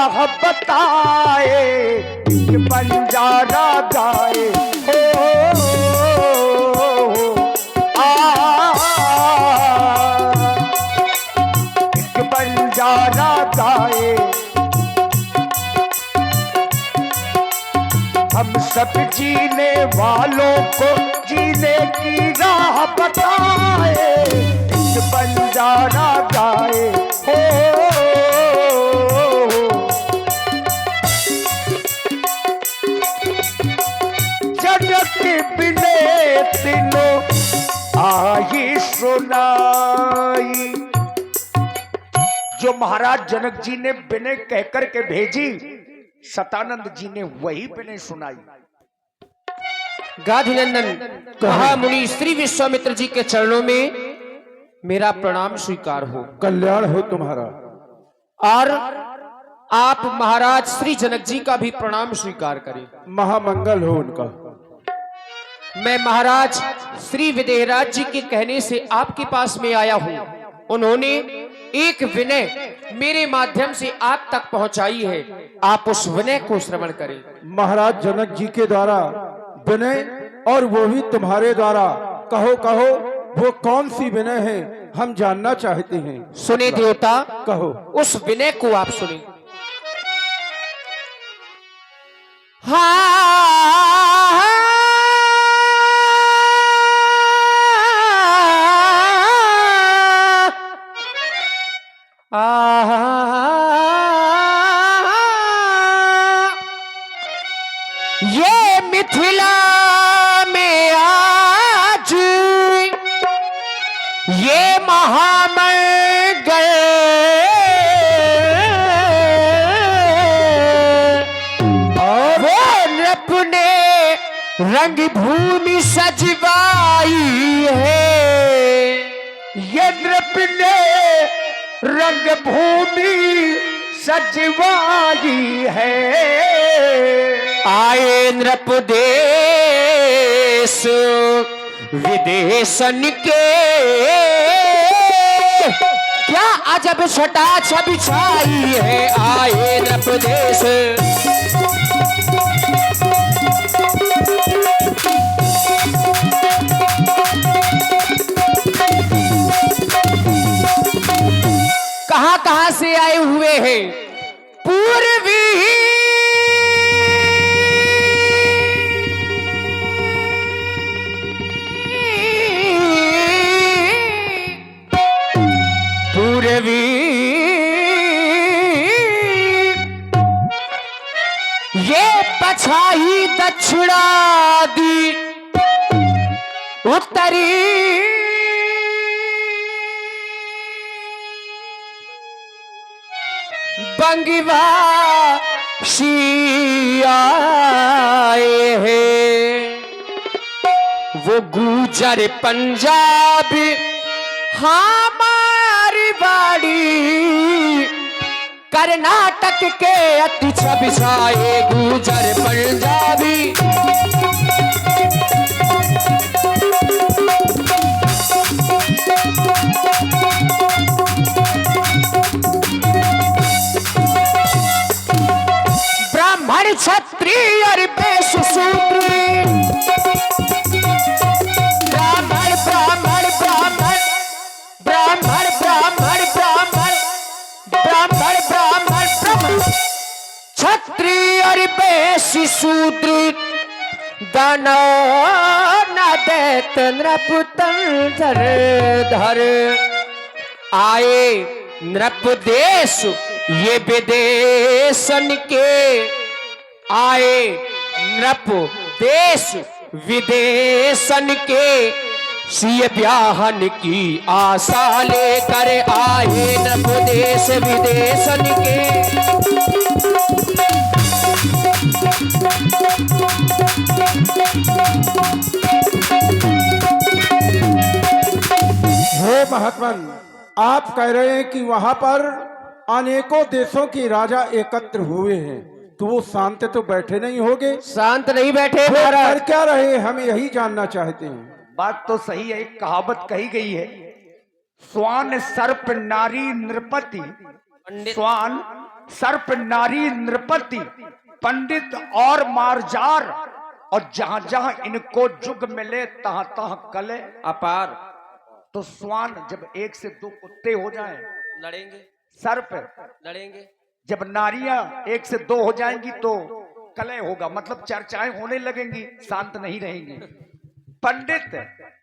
राह बताए, एक बंजारा गाए एक बंजारा गाए। हम सब जीने वालों को जीने की राह बताए, एक बंजारा गाए जनक बिने तीनों आई सुनाई। जो महाराज जनक जी ने बिने कहकर के भेजी, सतानंद जी ने वही बिने सुनाई। गाधिनंदन महामुनि श्री विश्वामित्र जी के चरणों में मेरा प्रणाम स्वीकार हो। कल्याण हो तुम्हारा। और आप महाराज श्री जनक जी का भी प्रणाम स्वीकार करें। महामंगल हो उनका। मैं महाराज श्री विदेहराज जी के कहने से आपके पास में आया हूं। उन्होंने एक विनय मेरे माध्यम से आप तक पहुंचाई है, आप उस विनय को श्रवण करें। महाराज जनक जी के द्वारा विनय, और वो भी तुम्हारे द्वारा। कहो कहो, वो कौन सी विनय है, हम जानना चाहते हैं। सुने देवता, कहो। उस विनय को आप सुने। हाँ ये मिथिला में आज ये महामंगल, और वो नृप ने रंग भूमि सजवाई है। ये नृप ने रंग भूमि सजवाई है। आए नृप देश विदेशन के, क्या अजब छटा छवि छाई है। आए नृप देश कहां से आए हुए हैं? पूर्वी पूर्वी ये पछाई दक्षिणादि उत्तरी बंगिवा आए हैं। वो गुजर पंजाब हमारी बाड़ी, कर्नाटक के अति छबिछाए गुजर पंजाबी। ब्राह्मण क्षत्रिय और वैश्य शूद्र, ब्राह्मण ब्राह्मण ब्राह्मण ब्राह्मण ब्राह्मण ब्राह्मण ब्राह्मण ब्राह्मण ब्राह्मण, क्षत्रिय और वैश्य शूद्र, दानव न दैत नृप तंधर धर। आए नृप देश ये विदेशन के, आए नृप देश विदेशन के, सिय ब्याहन की आशा लेकर आए नृप देश विदेशन के। हे महात्मन, आप कह रहे हैं कि वहां पर अनेकों देशों के राजा एकत्र हुए हैं, तो वो शांत तो बैठे नहीं होंगे? शांत नहीं बैठे वो महाराज। कर क्या रहे, हम यही जानना चाहते हैं। बात तो सही है, एक कहावत कही गई है, स्वान सर्प नारी नृपति, स्वान सर्प नारी नृपति पंडित और मारजार, और जहां जहां इनको जुग मिले तहां तहां कले अपार। तो स्वान जब 1 से 2 कुत्ते हो जाएं, लड़ेंगे, सर्प लड़ेंगे। जब नारियां 1 से 2 हो जाएंगी तो कलह होगा, मतलब चर्चाएं होने लगेंगी, शांत नहीं रहेंगी। पंडित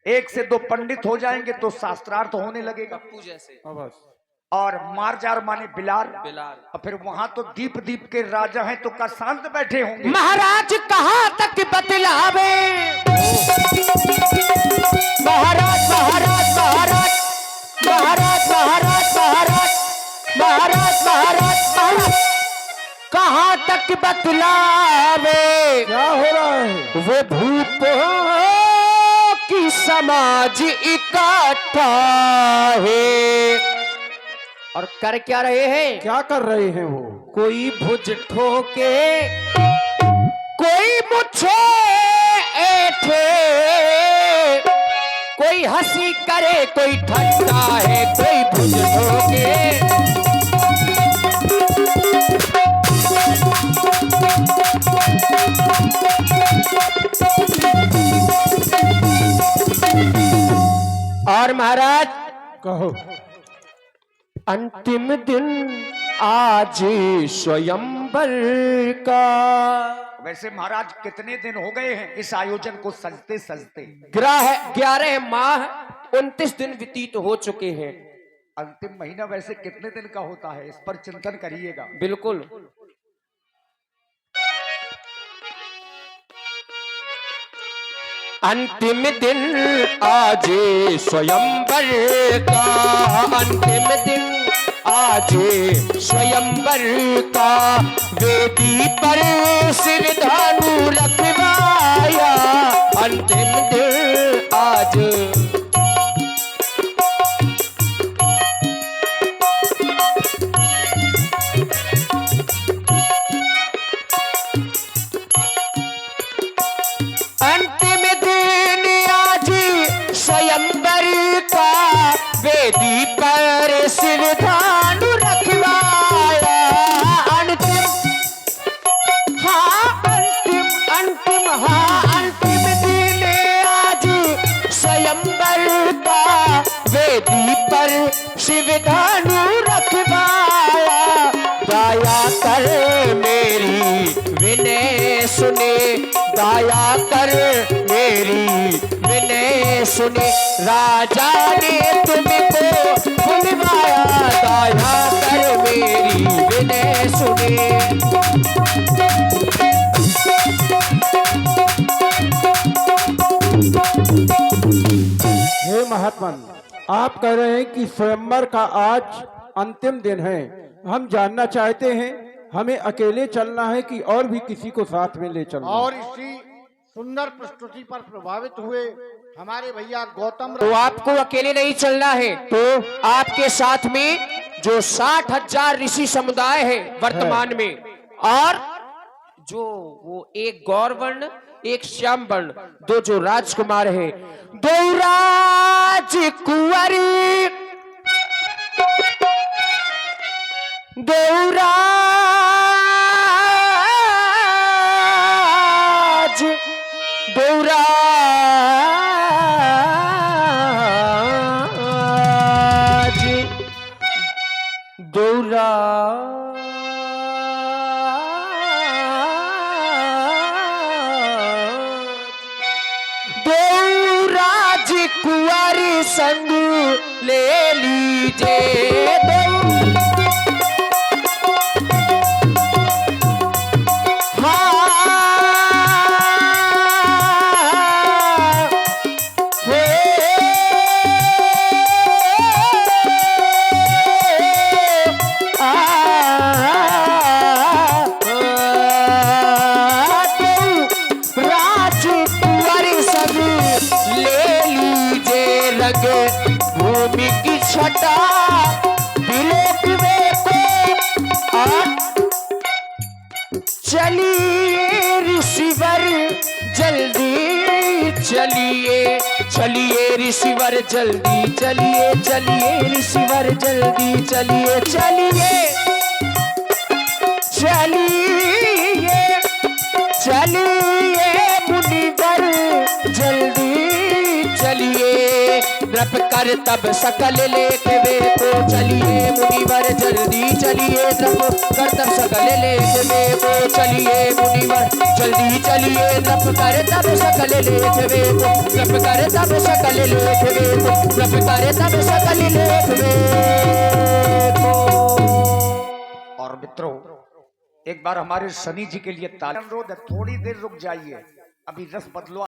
1 से 2 पंडित हो जाएंगे तो शास्त्रार्थ होने लगेगा, पप्पू जैसे। और मारजार माने बिलार। बिलार। और फिर वहां तो दीप दीप के राजा हैं तो का शांत बैठे होंगे। महाराज कहाँ तक बतलावे, महाराज महाराज महाराज महाराज महाराज महाराज महाराज महाराज महाराज कहाँ तक बतलावे। क्या हो रहा है? वो भूपों की समाज इकट्ठा है, और कर क्या रहे हैं? क्या कर रहे हैं वो? कोई भुज ठोके, कोई मुझे ऐठे, कोई हंसी करे, कोई ठट्टा है, कोई भुज ठोके। और महाराज कहो। अंतिम दिन आज स्वयंवर का। वैसे महाराज कितने दिन हो गए हैं इस आयोजन को सजते सजते? 11 माह 29 दिन व्यतीत हो चुके हैं। अंतिम महीना वैसे कितने दिन का होता है, इस पर चिंतन करिएगा। बिल्कुल। अंतिम दिन आज स्वयंवर का, अंतिम दिन आज स्वयंवर का, वेदी पर सिर धानु रखवाया, अंतिम दिन आज। अंतिम दिन आज स्वयंवर का, वेदी पर सिर धानु रखवाया, अंतिम हाँ अंतिम अंतिम हाँ अंतिम दिन आज स्वयंवर का, वेदी पर शिव धानु रखवाया। दया कर मेरी विनय सुने, दया कर मेरी विनय सुने, राजा ने तुमको बुलवाया, दया कर मेरी विनय सुने। हे महात्मन, आप कह रहे हैं कि स्वयंवर का आज अंतिम दिन है। हम जानना चाहते हैं, हमें अकेले चलना है कि और भी किसी को साथ में ले चलना? और इसी सुंदर प्रस्तुति पर प्रभावित हुए हमारे भैया गौतम, तो आपको अकेले नहीं चलना है, तो आपके साथ में जो 60,000 ऋषि समुदाय है वर्तमान में, और जो वो एक गौर वर्ण एक श्याम वर्ण, 2 जो राजकुमार है, 2 राजकुंवरी, 2 राज, 2 राज, 2 राजकुंवरी संग ले लीजिए, 2 भूमि की छटा बिलोक में को, चलिए ऋषिवर जल्दी चलिए, चलिए ऋषिवर जल्दी चलिए, चलिए ऋषिवर जल्दी चलिए, चलिए। चलिए मुनिवर जल्दी चलिए, रब कर तब सकल लेख वे को चलिए मुनिवर जल्दी चलिए, रब कर तब सकल लेख वे को चलिए मुनिवर जल्दी चलिए, रब कर तब सकल लेख वे को, रब कर तब सकल लेख वे को, रब कर तब सकल लेख वे को। और मित्रों, एक बार हमारे शनि जी के लिए ताली अनुरोध है, थोड़ी देर रुक जाइए, अभी रस बदलो।